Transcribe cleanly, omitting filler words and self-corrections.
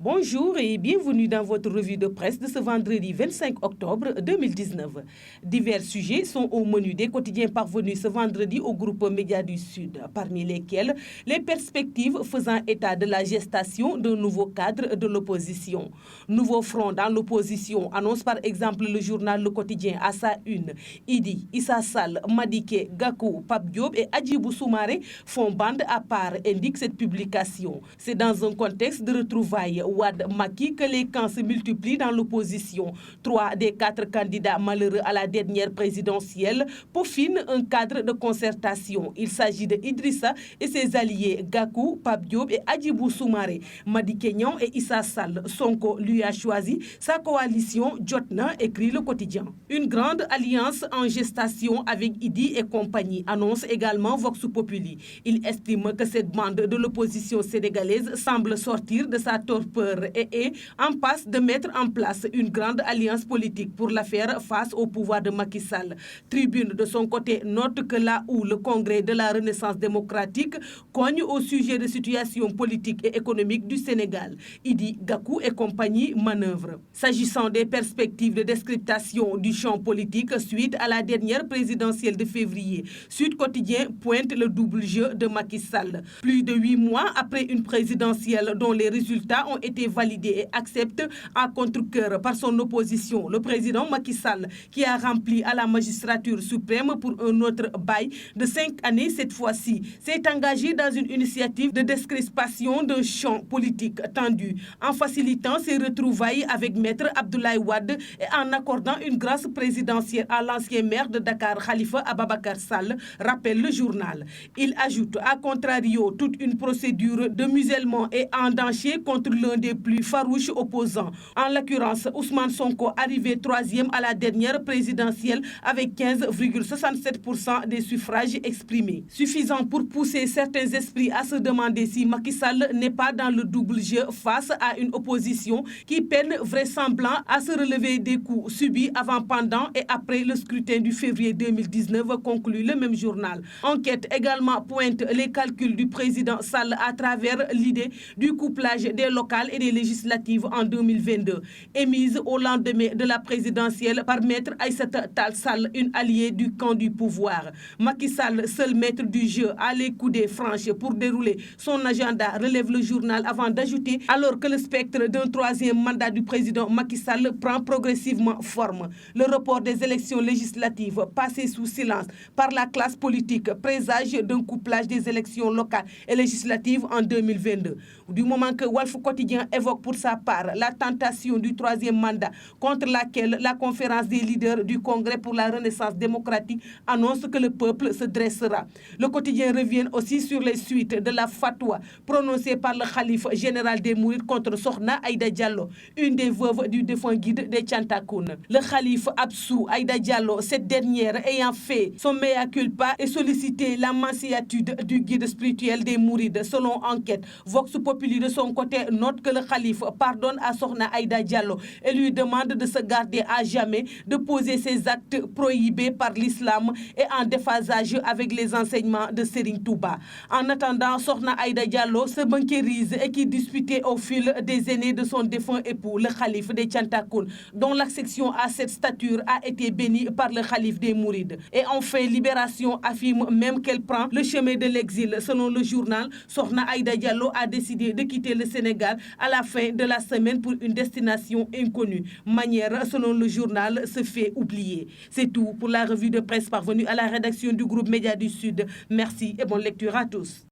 Bonjour et bienvenue dans votre revue de presse de ce vendredi 25 octobre 2019. Divers sujets sont au menu des quotidiens parvenus ce vendredi au groupe Médias du Sud, parmi lesquels les perspectives faisant état de la gestation d'un nouveau cadre de l'opposition. Nouveau front dans l'opposition annonce par exemple le journal Le Quotidien à sa une. Idi, Issa Sall, Madické, Gakou, Pape Diop et Hadjibou Soumaré font bande à part, indique cette publication. C'est dans un contexte de retrouvailles Wade-Macky que les camps se multiplient dans l'opposition. 3 des 4 candidats malheureux à la dernière présidentielle peaufinent un cadre de concertation. Il s'agit de Idrissa et ses alliés Gakou, Pape Diop et Hadjibou Soumaré. Madické Niang et Issa Sall. Sonko lui a choisi sa coalition Jotna, écrit Le Quotidien. Une grande alliance en gestation avec Idi et compagnie, annonce également Vox Populi. Il estime que cette bande de l'opposition sénégalaise semble sortir de sa torpeur et est en passe de mettre en place une grande alliance politique pour la faire face au pouvoir de Macky Sall. Tribune de son côté note que là où le congrès de la Renaissance démocratique cogne au sujet de situation politique et économique du Sénégal, Idi, Gakou et compagnie manœuvrent. S'agissant des perspectives de descriptation du champ politique suite à la dernière présidentielle de février, Sud Quotidien pointe le double jeu de Macky Sall. Plus de 8 mois après une présidentielle dont les résultats ont été validés et acceptés à contre-cœur par son opposition, le président Macky Sall, qui a rempli à la magistrature suprême pour un autre bail de 5 années cette fois-ci, s'est engagé dans une initiative de décrispation d'un champ politique tendu, en facilitant ses retrouvailles avec Maître Abdoulaye Wade et en accordant une grâce présidentielle à l'ancien maire de Dakar, Khalifa Ababacar Sall, rappelle le journal. Il ajoute, à contrario, toute une procédure de musellement et endanché contre l'un des plus farouches opposants. En l'occurrence, Ousmane Sonko, arrivé 3e à la dernière présidentielle avec 15,67% des suffrages exprimés. Suffisant pour pousser certains esprits à se demander si Macky Sall n'est pas dans le double jeu face à une opposition qui peine vraisemblablement à se relever des coups subis avant, pendant et après le scrutin du février 2019, conclut le même journal. Enquête également pointe les calculs du président Sall à travers l'idée du couplage des locales et des législatives en 2022, émise au lendemain de la présidentielle par Maître Aïssata Tall Sall, une alliée du camp du pouvoir. Macky Sall, seul maître du jeu, a les coudées franches pour dérouler son agenda, relève le journal avant d'ajouter, alors que le spectre d'un 3e mandat du président Macky Sall prend progressivement forme. Le report des élections législatives, passé sous silence par la classe politique, présage d'un couplage des élections locales et législatives en 2022. Du moment que Walf Quotidien évoque pour sa part la tentation du 3e mandat contre laquelle la conférence des leaders du Congrès pour la Renaissance démocratique annonce que le peuple se dressera. Le quotidien revient aussi sur les suites de la fatwa prononcée par le khalife général des Mourides contre Sokhna Aïda Diallo, une des veuves du défunt guide des Thiantakoun. Le khalife absous Aïda Diallo, cette dernière ayant fait son mea culpa et sollicité la mansiatude du guide spirituel des Mourides. Selon enquête, Vox Populi de son côté note que le khalife pardonne à Sokhna Aïda Diallo et lui demande de se garder à jamais de poser ses actes prohibés par l'islam et en déphasage avec les enseignements de Serigne Touba. En attendant, Sokhna Aïda Diallo se banquérise et qui disputait au fil des aînés de son défunt époux, le khalife des Thiantakoun, dont l'accession à cette stature a été bénie par le khalife des Mourides. Et enfin, Libération affirme même qu'elle prend le chemin de l'exil. Selon le journal, Sokhna Aïda Diallo a décidé de quitter le Sénégal à la fin de la semaine pour une destination inconnue. Manière, selon le journal, se fait oublier. C'est tout pour la revue de presse parvenue à la rédaction du groupe Médias du Sud. Merci et bonne lecture à tous.